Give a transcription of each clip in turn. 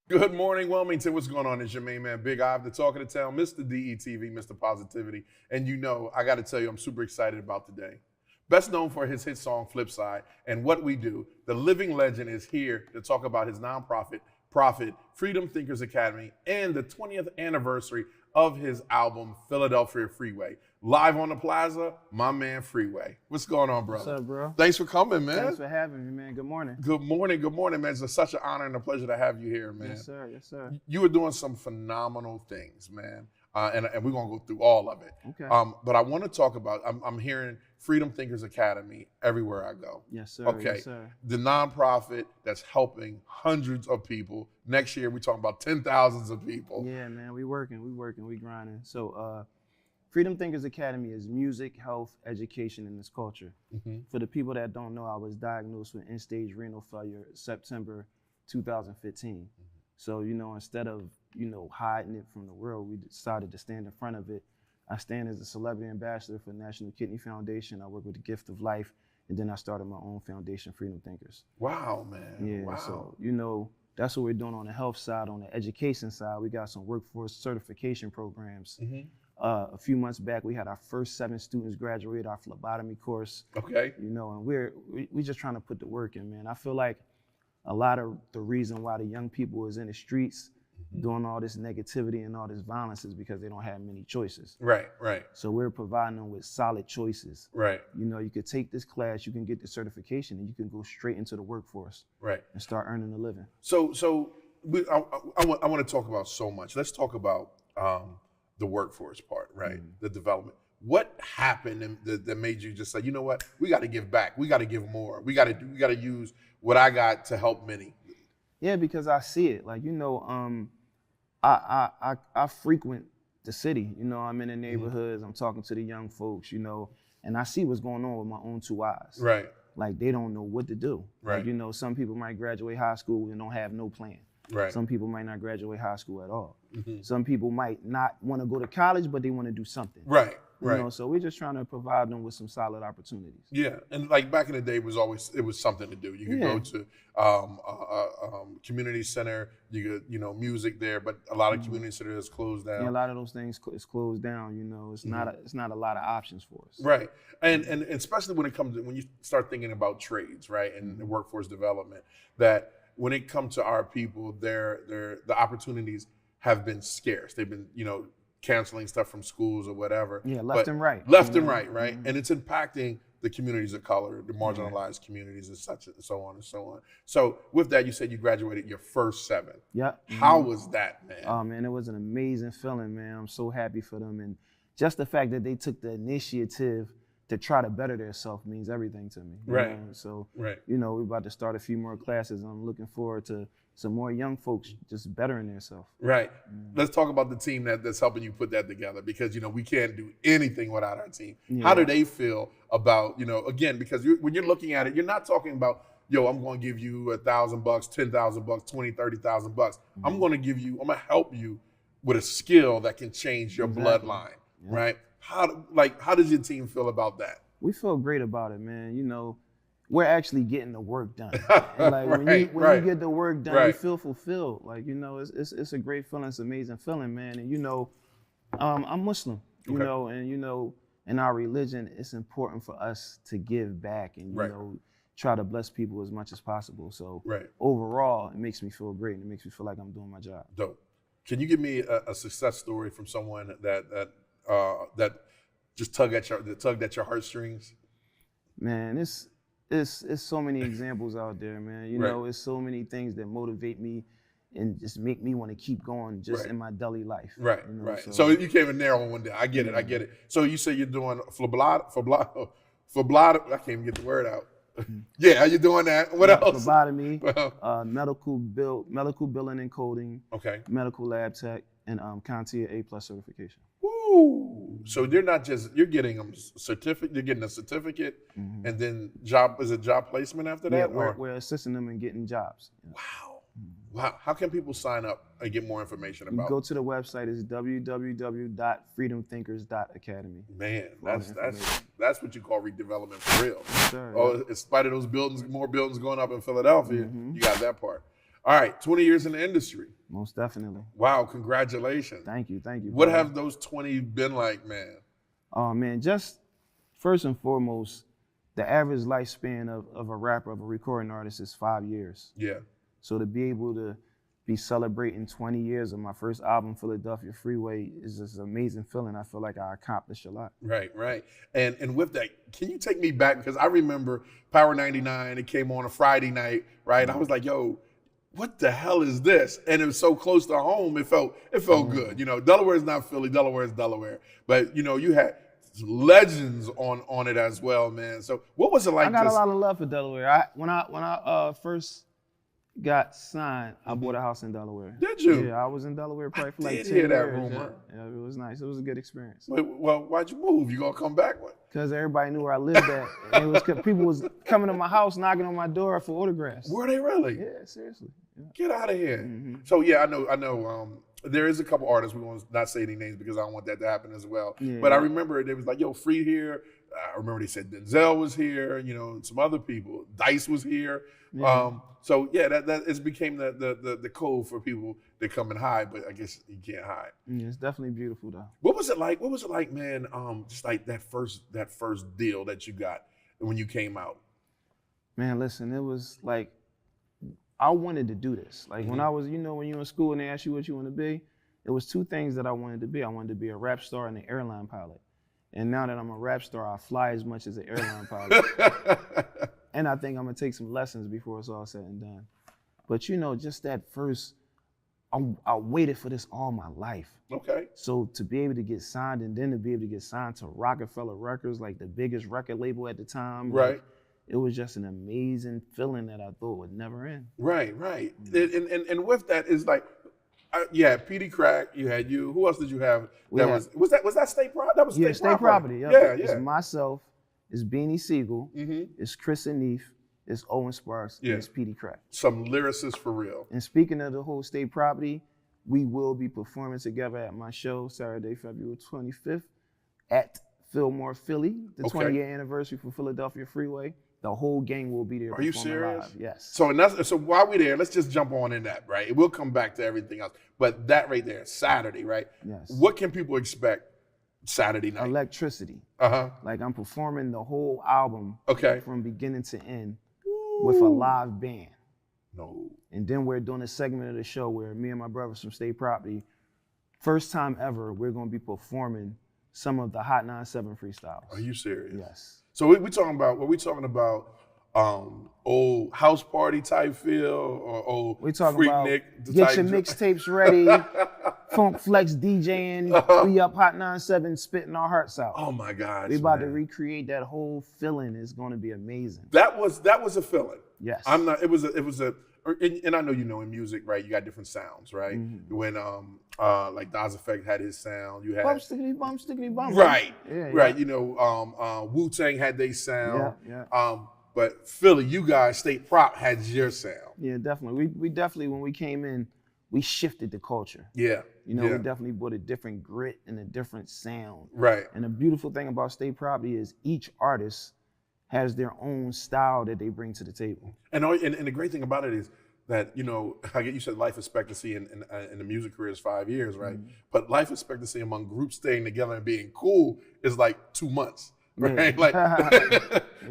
Good morning, Wilmington. What's going on? It's your main man, Big Ive, the talk of the town, Mr. DETV, Mr. Positivity. And I got to tell you, I'm super excited about today. Best known for his hit song, Flipside, and what we do, the living legend is here to talk about his nonprofit, Freedom Thinkers Academy, and the 20th anniversary of his album, Philadelphia Freeway. Live on the plaza, my man Freeway. What's going on, brother? What's up, bro? Thanks for coming, man. Thanks for having me, man. Good morning. Good morning, man. It's such an honor and a pleasure to have you here, man. Yes, sir. Yes, sir. You were doing some phenomenal things, man. And we're going to go through all of it. Okay. But I want to talk about, I'm hearing Freedom Thinkers Academy everywhere I go. Yes, sir. Okay. Yes, sir. The nonprofit that's helping hundreds of people. Next year, we're talking about 10,000s of people. Yeah, man. We working, we grinding. So Freedom Thinkers Academy is music, health, education, and this culture. Mm-hmm. For the people that don't know, I was diagnosed with end-stage renal failure September 2015. Mm-hmm. So, instead of, hiding it from the world, we decided to stand in front of it. I stand as a celebrity ambassador for the National Kidney Foundation. I work with the Gift of Life, and then I started my own foundation, Freedom Thinkers. Wow, man. Yeah, wow. So, that's what we're doing on the health side. On the education side, we got some workforce certification programs. Mm-hmm. A few months back, we had our first 7 students graduate our phlebotomy course. Okay. And we're just trying to put the work in, man. I feel like a lot of the reason why the young people is in the streets doing all this negativity and all this violence is because they don't have many choices. Right. So we're providing them with solid choices. Right. You could take this class, you can get the certification, and you can go straight into the workforce. Right. And start earning a living. So I want to talk about so much. Let's talk about the workforce part, right? Mm-hmm. The development. What happened that made you just say, you know what, we got to give back. We got to give more. We got to use what I got to help many. Yeah, because I see it. Like, I frequent the city. I'm in the neighborhoods. I'm talking to the young folks. And I see what's going on with my own 2 eyes. Right. Like, they don't know what to do. Right. Like, some people might graduate high school and don't have no plan. Right. Some people might not graduate high school at all. Mm-hmm. Some people might not want to go to college, but they want to do something. Right. Right. So we're just trying to provide them with some solid opportunities. Yeah, and like back in the day, it was something to do. You could go to community center. You could music there, but a lot of community centers is closed down. Yeah, a lot of those things is closed down. It's not a lot of options for us. Right, and especially when you start thinking about trades, right, and workforce development, that when it comes to our people, the opportunities have been scarce. They've been canceling stuff from schools or whatever. Yeah, left and right. And right. Mm-hmm. And it's impacting the communities of color, the marginalized communities, and such and so on and so on. So with that, you said you graduated your first 7. Yeah. How was that, man? Oh, man, it was an amazing feeling, man. I'm so happy for them. And just the fact that they took the initiative to try to better themselves means everything to me. Right. So, right. We're about to start a few more classes. And I'm looking forward to some more young folks just bettering themselves. Right. Let's talk about the team that's helping you put that together, because, we can't do anything without our team. Yeah. How do they feel about, again, because when you're looking at it, you're not talking about, I'm going to give you $1,000, $10,000, $20,000, $30,000. Mm-hmm. I'm going to help you with a skill that can change your bloodline. Yeah. Right. How does your team feel about that? We feel great about it, man. We're actually getting the work done. And when you get the work done, you feel fulfilled. It's a great feeling. It's an amazing feeling, man. And I'm Muslim, and in our religion, it's important for us to give back and try to bless people as much as possible. So overall, it makes me feel great, and it makes me feel like I'm doing my job. Dope. Can you give me a success story from someone that just tugged at your heartstrings? Man, it's so many examples out there, man. It's so many things that motivate me and just make me want to keep going in my daily life. Right, right. So you came in there on one day. I get it. So you say you're doing phlebotomy. I can't even get the word out. Yeah, you're doing that. What else? Phlebotomy, medical billing and coding, medical lab tech, and CompTIA A+ certification. Woo! So you're getting them certificate. You're getting a certificate, and then job placement after that. Yeah, we're assisting them in getting jobs. Wow. Wow. How can people sign up and get more information about it? Go to the website. It's www.freedomthinkers.academy. Man, that's what you call redevelopment for real. Yes, sir, in spite of those buildings, more buildings going up in Philadelphia, you got that part. All right, 20 years in the industry. Most definitely. Wow, congratulations. Thank you. What have those 20 been like, man? Oh man, just first and foremost, the average lifespan of a rapper, of a recording artist is 5 years. Yeah. So to be able to be celebrating 20 years of my first album, Philadelphia Freeway, is just an amazing feeling. I feel like I accomplished a lot. Right. And with that, can you take me back? Because I remember Power 99, it came on a Friday night, right? I was like, yo, what the hell is this? And it was so close to home, it felt good. You know, Delaware is not Philly, Delaware is Delaware. But, you know, you had legends on it as well, man. So what was it like? I got a lot of love for Delaware. When I first got signed, I bought a house in Delaware. Did you? Yeah, I was in Delaware probably for like 10 years. Hear that rumor. Yeah, it was nice. It was a good experience. Well, why'd you move? You gonna come back? Because everybody knew where I lived at. And it was people was coming to my house, knocking on my door for autographs. Were they really? Yeah, seriously. Yeah. Get out of here. So yeah, I know. There is a couple artists, we won't not say any names because I don't want that to happen as well. Yeah, but I remember they was like, yo, Free here. I remember they said Denzel was here, you know, some other people. Dice was here. Yeah. So yeah, that it became the code for people to come and hide, but I guess you can't hide. Yeah, it's definitely beautiful though. What was it like, man? Just like that first deal that you got when you came out. Man, listen, it was like I wanted to do this. Like when I was, you know, when you're in school and they ask you what you want to be, it was two things that I wanted to be. I wanted to be a rap star and an airline pilot. And now that I'm a rap star, I fly as much as an airline pilot. And I think I'm gonna take some lessons before it's all said and done. But you know, just that first, I waited for this all my life. Okay. So to be able to get signed and then to be able to get signed to Rockefeller Records, like the biggest record label at the time. Right. Like, it was just an amazing feeling that I thought would never end. Right. And with that is like, you had Petey Crack, you had you. Who else did you have? Was that State Property? That was State Property. Yeah. It's myself, it's Beanie Siegel, it's Chris Anif, it's Owen Sparks, and it's Petey Crack. Some lyricists for real. And speaking of the whole State Property, we will be performing together at my show Saturday, February 25th at Fillmore, Philly, the 20-year anniversary for Philadelphia Freeway. The whole gang will be there. Are you serious? Live. Yes. So while we're there, let's just jump on in that, right? We'll come back to everything else. But that right there, Saturday, right? Yes. What can people expect Saturday night? Electricity. Uh-huh. Like I'm performing the whole album from beginning to end with a live band. No. And then we're doing a segment of the show where me and my brothers from State Property, first time ever, we're going to be performing some of the Hot 97 freestyles. Are you serious? Yes. So we talking about old house party type feel or old we talking Freak about Nick get your mixtapes ready, Funk Flex DJing, we up Hot 97 spitting our hearts out. Oh my God. We about to recreate that whole feeling. It's going to be amazing. That was a feeling. Yes. It was a and I know you know in music, right? You got different sounds, right? When like Daz Effect had his sound, you had bump stickity bump stickity bump. Right. Yeah, right. Yeah. You know, Wu-Tang had their sound. Yeah. But Philly, you guys, State Prop had your sound. Yeah, definitely. We definitely, when we came in, we shifted the culture. Yeah. You know, we definitely brought a different grit and a different sound. Right. And the beautiful thing about State Property is each artist has their own style that they bring to the table. And the great thing about it is that, you know, I get you said life expectancy in the music career is 5 years, right? But life expectancy among groups staying together and being cool is like 2 months, right? Like,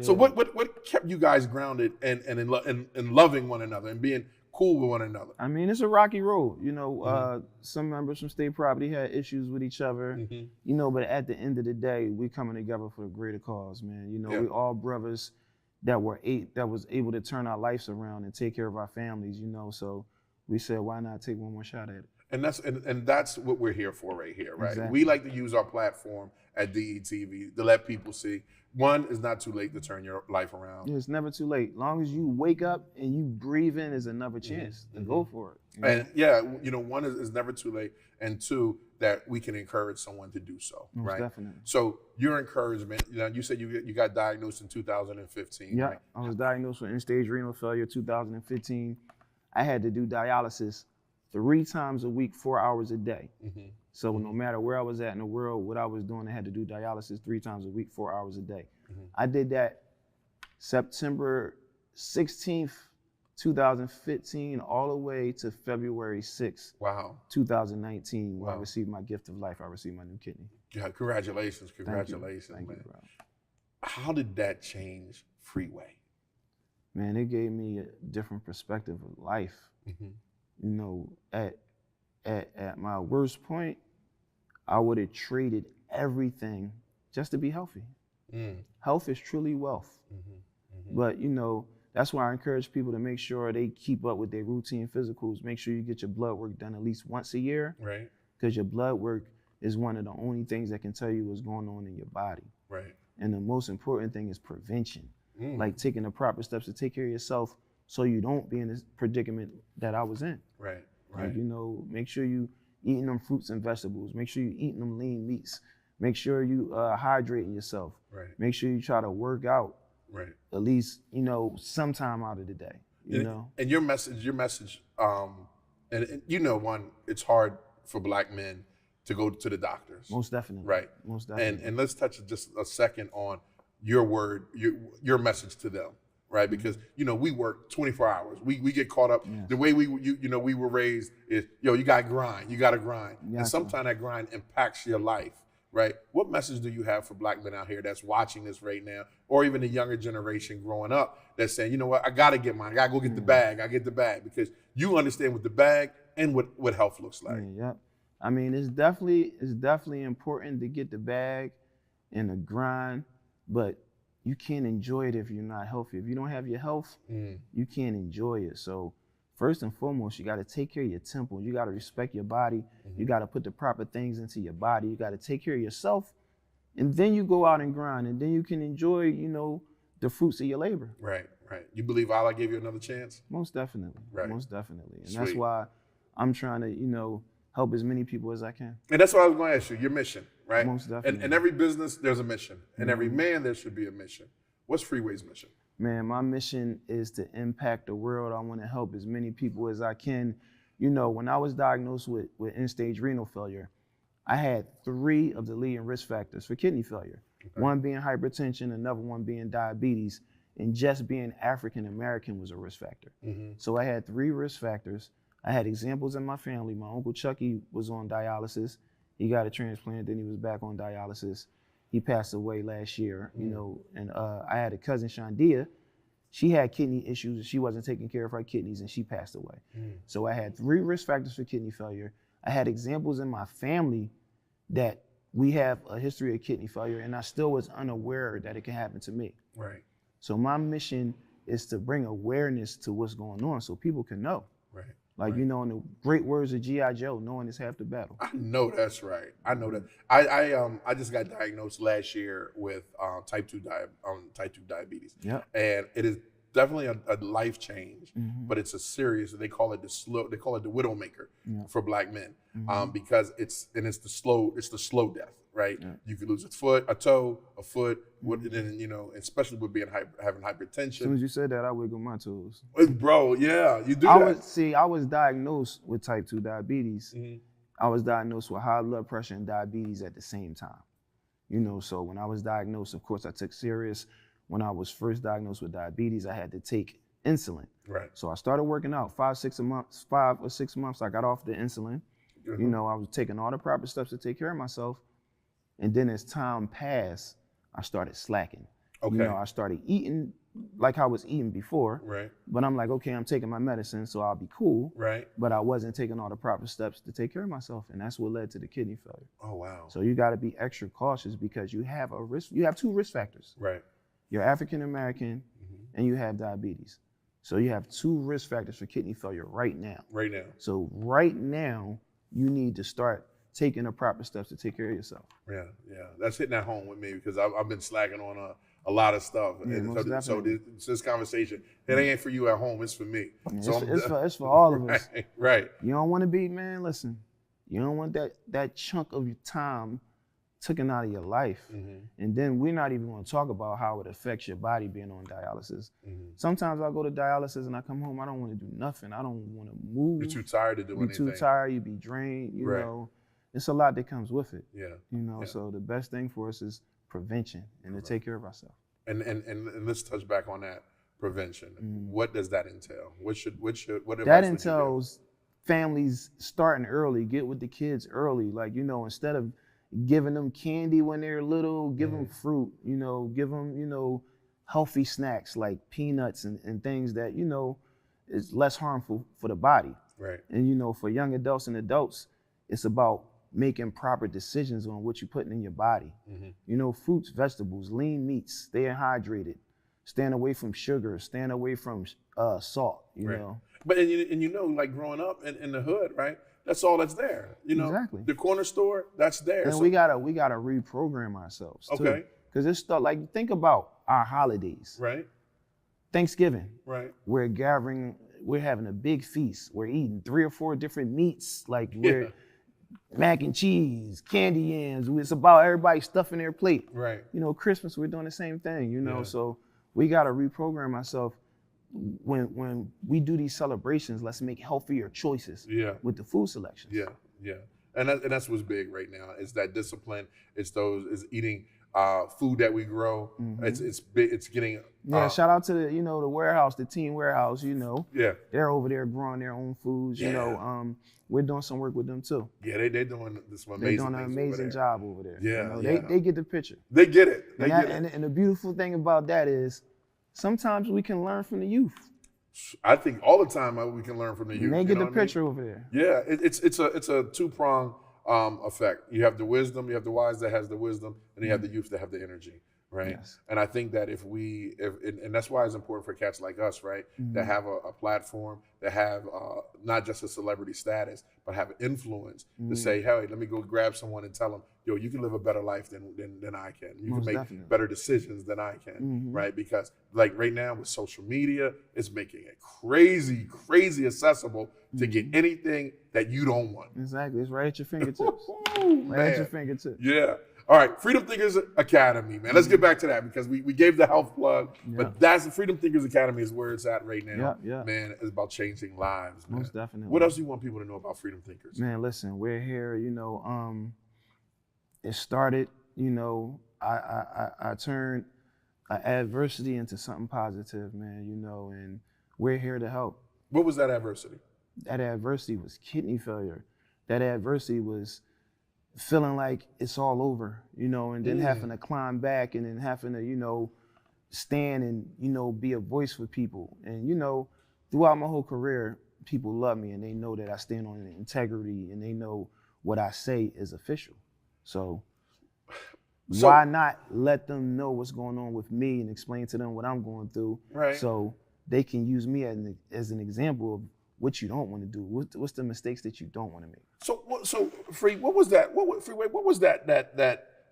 so what kept you guys grounded and loving one another and being cool with one another? I mean, it's a rocky road. You know, some members from State Property had issues with each other, you know, but at the end of the day, we coming together for a greater cause, man. You know, we all brothers that was able to turn our lives around and take care of our families, you know. So we said, why not take one more shot at it? And that's what we're here for right here, right? Exactly. We like to use our platform at DETV to let people see. One, it's not too late to turn your life around. Yeah, it's never too late. As long as you wake up and you breathe in, is another chance to go for it. You know? And yeah, you know, one is never too late, and two, that we can encourage someone to do so, Most right? Definitely. So your encouragement, you know, you said you got diagnosed in 2015. Yeah, right? I was diagnosed with end-stage renal failure 2015. I had to do dialysis 3 times a week, 4 hours a day. So no matter where I was at in the world, what I was doing, I had to do dialysis 3 times a week, 4 hours a day. I did that September 16th 2015 all the way to February 6th, wow, 2019, when I wow. received my gift of life. I received my new kidney. Yeah, congratulations, Thank man. you, bro. How did that change Freeway? Man, it gave me a different perspective of life. Mm-hmm. You know, at my worst point, I would have traded everything just to be healthy. Health is truly wealth. But, you know, that's why I encourage people to make sure they keep up with their routine physicals. Make sure you get your blood work done at least once a year. Right. Because your blood work is one of the only things that can tell you what's going on in your body. Right. And the most important thing is prevention. Like taking the proper steps to take care of yourself so you don't be in this predicament that I was in. Right. Right. Like, you know, make sure you eating them fruits and vegetables. Make sure you eating them lean meats. Make sure you hydrating yourself. Right. Make sure you try to work out. Right. At least, you know, sometime out of the day. You know. And your message, and you know, it's hard for Black men to go to the doctors. Most definitely. Right. Most definitely. And let's touch just a second on your word, your message to them, right? Because, you know, we work 24 hours. We get caught up. Yes. The way we were raised is, you got to grind. You got to grind. Gotcha. And sometimes that grind impacts your life, right? What message do you have for Black men out here that's watching this right now, or even the younger generation growing up that's saying, you know what, I got to get mine. I got to go get the bag. I get the bag, because you understand what the bag and what health looks like. Yep. I mean, it's definitely important to get the bag and the grind, but you can't enjoy it if you're not healthy. If you don't have your health, you can't enjoy it. So first and foremost, you got to take care of your temple. You got to respect your body. You got to put the proper things into your body. You got to take care of yourself, and then you go out and grind, and then you can enjoy, you know, the fruits of your labor. Right, right. You believe Allah gave you another chance? Most definitely. Right. Most definitely. And Sweet. that's why I'm trying to, you know, help as many people as I can. And that's what I was going to ask you, your mission, right? Most definitely. And every business, there's a mission. And every man, there should be a mission. What's Freeway's mission? Man, my mission is to impact the world. I want to help as many people as I can. You know, when I was diagnosed with end-stage renal failure, I had 3 of the leading risk factors for kidney failure. Okay. One being hypertension, another one being diabetes, and just being African American was a risk factor. So I had 3 risk factors. I had examples in my family. My Uncle Chucky was on dialysis. He got a transplant, then he was back on dialysis. He passed away last year, you know, and I had a cousin, Shandia. She had kidney issues. She wasn't taking care of her kidneys, and she passed away. So I had 3 risk factors for kidney failure. I had examples in my family that we have a history of kidney failure, and I still was unaware that it can happen to me. Right. So my mission is to bring awareness to what's going on so people can know. Right. Like, you know, in the great words of G.I. Joe, knowing is half the battle. I know that's right. I know that. I just got diagnosed last year with type 2 diabetes. Yeah. And it is definitely a life change, but it's a serious, they call it the widowmaker for Black men, because it's the slow death, right? Yeah. You could lose a foot, a toe, a foot, and you know, especially with having hypertension. As soon as you said that, I wiggled my toes. Bro, yeah, you do that. I was diagnosed with type 2 diabetes. I was diagnosed with high blood pressure and diabetes at the same time. You know, so when I was diagnosed, of course, I took serious. When I was first diagnosed with diabetes, I had to take insulin. Right. So I started working out 5 or 6 months. I got off the insulin. You know, I was taking all the proper steps to take care of myself. And then as time passed, I started slacking. Okay. You know, I started eating like I was eating before. Right. But I'm like, okay, I'm taking my medicine, so I'll be cool. Right. But I wasn't taking all the proper steps to take care of myself. And that's what led to the kidney failure. Oh, wow. So you got to be extra cautious because you have 2 risk factors. Right. You're African American and you have diabetes. So you have 2 risk factors for kidney failure right now. Right now. So right now, you need to start taking the proper steps to take care of yourself. Yeah, yeah. That's hitting that home with me because I've been slacking on a lot of stuff. Yeah, and so this conversation, it ain't for you at home, it's for me. Yeah, so it's for all of us. Right. You don't want to be, man, listen, you don't want that chunk of your time taken out of your life. And then we're not even going to talk about how it affects your body being on dialysis. Sometimes I go to dialysis and I come home, I don't want to do nothing. I don't want to move. You're too tired to do anything. You're too tired, you be drained, you know. It's a lot that comes with it. Yeah. You know, so the best thing for us is prevention and to take care of ourselves. And let's touch back on that. prevention. What does that entail? What advice That would you entails families starting early, get with the kids early. Like, instead of giving them candy when they're little, give them fruit, give them, healthy snacks like peanuts and things that, is less harmful for the body. Right. And, for young adults and adults, it's about making proper decisions on what you're putting in your body. Fruits, vegetables, lean meats, staying hydrated, staying away from sugar, staying away from salt, you know. But like growing up in the hood, right? That's all that's there. Exactly. The corner store, that's there. And we gotta reprogram ourselves too. Okay. Because it's stuff like, think about our holidays. Right. Thanksgiving. Right. We're gathering, we're having a big feast. We're eating 3 or 4 different meats. Like we're mac and cheese, candy yams. It's about everybody stuffing their plate. Right. Christmas, we're doing the same thing, so we got to reprogram ourselves. When we do these celebrations, let's make healthier choices with the food selections. Yeah. And that's what's big right now, is that discipline. It's eating food that we grow. It's big. It's getting shout out to the warehouse, the team warehouse. They're over there growing their own foods. We're doing some work with them too. Yeah, they're doing some amazing. They're doing an amazing job over there. Yeah, they get the picture. They get it. And the beautiful thing about that is, sometimes we can learn from the youth. I think all the time we can learn from the youth. And they get the picture over there. Yeah, it's a two-pronged effect. You have the wisdom, you have the wise that has the wisdom, and you have the youth that have the energy, right? Yes. And I think that if that's why it's important for cats like us, right, that have a platform, that have not just a celebrity status, but have influence to say, hey, let me go grab someone and tell them, yo, you can live a better life than I can. You can make better decisions than I can, right? Because like right now with social media, it's making it crazy, crazy accessible to get anything that you don't want. Exactly, it's right at your fingertips. At your fingertips. Yeah. All right, Freedom Thinkers Academy, man. Let's get back to that because we gave the health plug, but that's the Freedom Thinkers Academy is where it's at right now. Yeah. Man, it's about changing lives, man. Most definitely. What else do you want people to know about Freedom Thinkers? Man, listen, we're here, it started, I turned adversity into something positive, man, and we're here to help. What was that adversity? That adversity was kidney failure. That adversity was feeling like it's all over, and then having to climb back and then having to, stand and, be a voice for people. And, throughout my whole career, people love me and they know that I stand on integrity and they know what I say is official. So why not let them know what's going on with me and explain to them what I'm going through, right? So they can use me as an example of what you don't want to do. What's the mistakes that you don't want to make? So Free, what was that? Freeway, what was that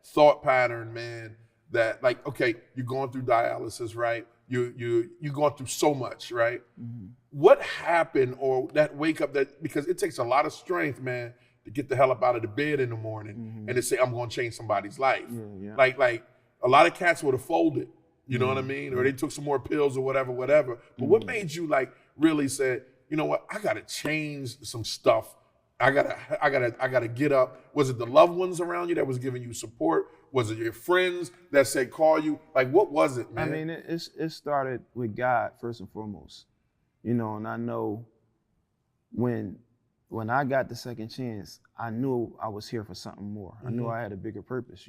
thought pattern, man? That like, okay, you're going through dialysis, right? You're going through so much, right? What happened, or that wake up because it takes a lot of strength, man, to get the hell up out of the bed in the morning and to say, I'm going to change somebody's life. Yeah. Like a lot of cats would have folded, you know what I mean? Or they took some more pills or whatever. But what made you like really say, you know what, I got to change some stuff. I gotta get up. Was it the loved ones around you that was giving you support? Was it your friends that said call you? Like, what was it, man? I mean, it started with God first and foremost, and I know when I got the second chance, I knew I was here for something more. I knew I had a bigger purpose,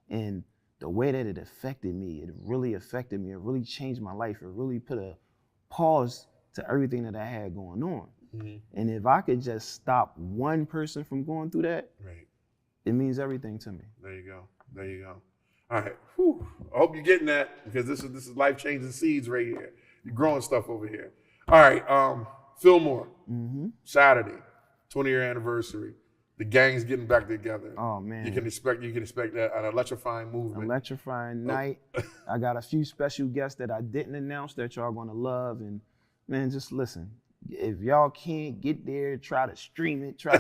and the way that it affected me, it really affected me. It really changed my life. It really put a pause to everything that I had going on. And if I could just stop one person from going through that, right, it means everything to me. There you go. All right. Whew. I hope you're getting that, because this is life-changing seeds right here. You're growing stuff over here. All right. Fillmore, Saturday, 20-year anniversary. The gang's getting back together. Oh man. You can expect that an electrifying movement. Electrifying night. I got a few special guests that I didn't announce that y'all gonna love, and man, just listen. If y'all can't get there, try to stream it, try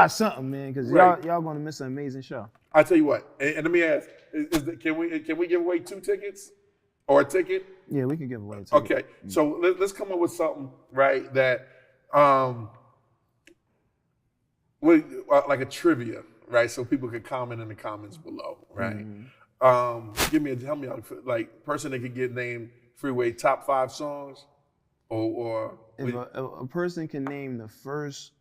something, man, because y'all gonna miss an amazing show. I tell you what, and let me ask: can we give away 2 tickets or a ticket? Yeah, we can give away a ticket. Okay, so let's come up with something, right? That like a trivia, right? So people could comment in the comments below, right? Help me out, like person that could get named Freeway top 5 songs? Or if a person can name the first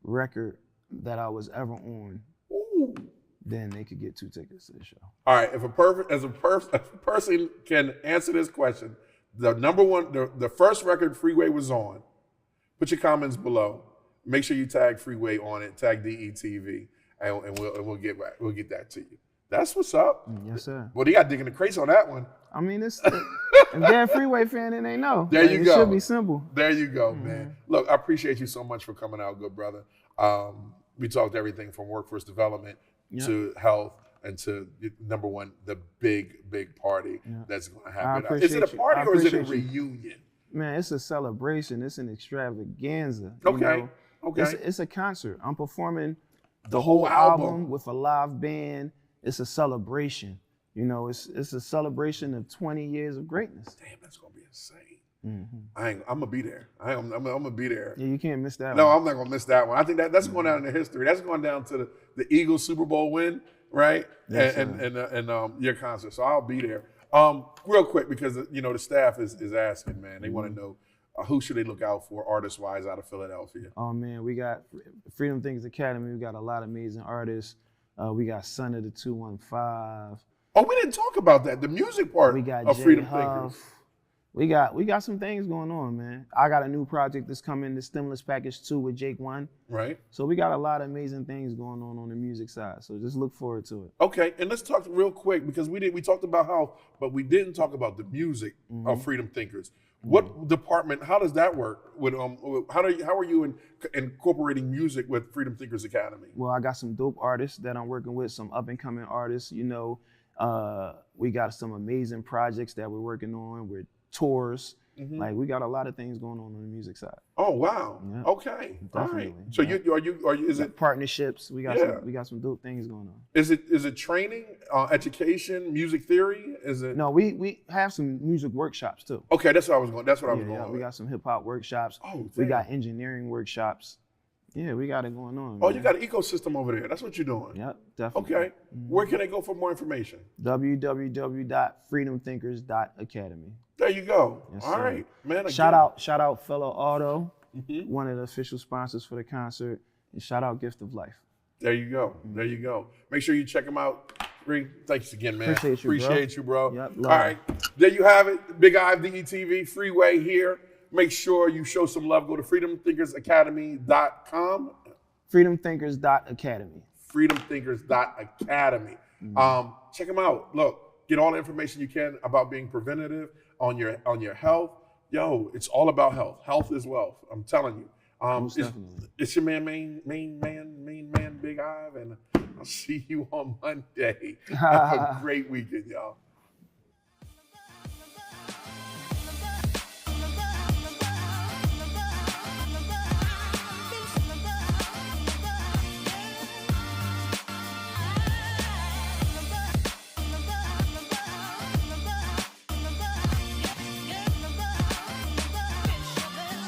record that I was ever on, ooh, then they could get 2 tickets to the show. All right, if a person can answer this question, the number one, the first record Freeway was on, put your comments below. Make sure you tag Freeway on it, tag DETV, and we'll get that to you. That's what's up. Yes, sir. Well, they got digging the crates on that one. I mean, if they're a Freeway fan, then they know. There you go. It should be simple. There you go, man. Look, I appreciate you so much for coming out, good brother. We talked everything from workforce development to health and to number one, the big party that's going to happen. Is it a party or is it a reunion? Man, it's a celebration. It's an extravaganza. Okay. It's a concert. I'm performing the whole album with a live band. It's a celebration. You know, it's a celebration of 20 years of greatness. Damn, that's gonna be insane. I'm gonna be there. I'm gonna be there. Yeah, you can't miss that one. No, I'm not gonna miss that one. I think that's going down in history. That's going down to the Eagles Super Bowl win, right? Yes, and your concert. So I'll be there. Real quick, because the staff is asking, man. They want to know who should they look out for artist-wise out of Philadelphia. Oh man, we got Freedom Thinkers Academy. We got a lot of amazing artists. We got Son of the 215. Oh, we didn't talk about that. The music part of Freedom Thinkers. We got some things going on, man. I got a new project that's coming, the Stimulus Package 2 with Jake One. Right. So we got a lot of amazing things going on the music side. So just look forward to it. Okay, and let's talk real quick because we talked about health, but we didn't talk about the music of Freedom Thinkers. What department? How does that work? With how are you incorporating music with Freedom Thinkers Academy? Well, I got some dope artists that I'm working with, some up and coming artists. We got some amazing projects that we're working on with tours. Like we got a lot of things going on the music side. Oh wow! Yeah. Okay, definitely. All right. So are you? Is it partnerships? We got some dope things going on. Is it training, education, music theory? Is it? No, we have some music workshops too. Okay, that's what I was going. That's what I was going. We got some hip hop workshops. Oh, we got engineering workshops. Yeah, we got it going on. Oh, man. You got an ecosystem over there. That's what you're doing. Yep, definitely. Okay. Where can they go for more information? www.freedomthinkers.academy. There you go. Yes, all right, man. Again. Shout out Fellow Auto, one of the official sponsors for the concert, and shout out Gift of Life. There you go. There you go. Make sure you check them out. Thanks again, man. Appreciate you, bro. Yep, all right. There you have it. Big Eye DETV Freeway here. Make sure you show some love. Go to freedomthinkersacademy.com. Freedomthinkers.academy. Freedomthinkers.academy. Check them out. Look, get all the information you can about being preventative on your health. Yo, it's all about health. Health is wealth. I'm telling you. It's your main man, Big Eye, and I'll see you on Monday. Have a great weekend, y'all.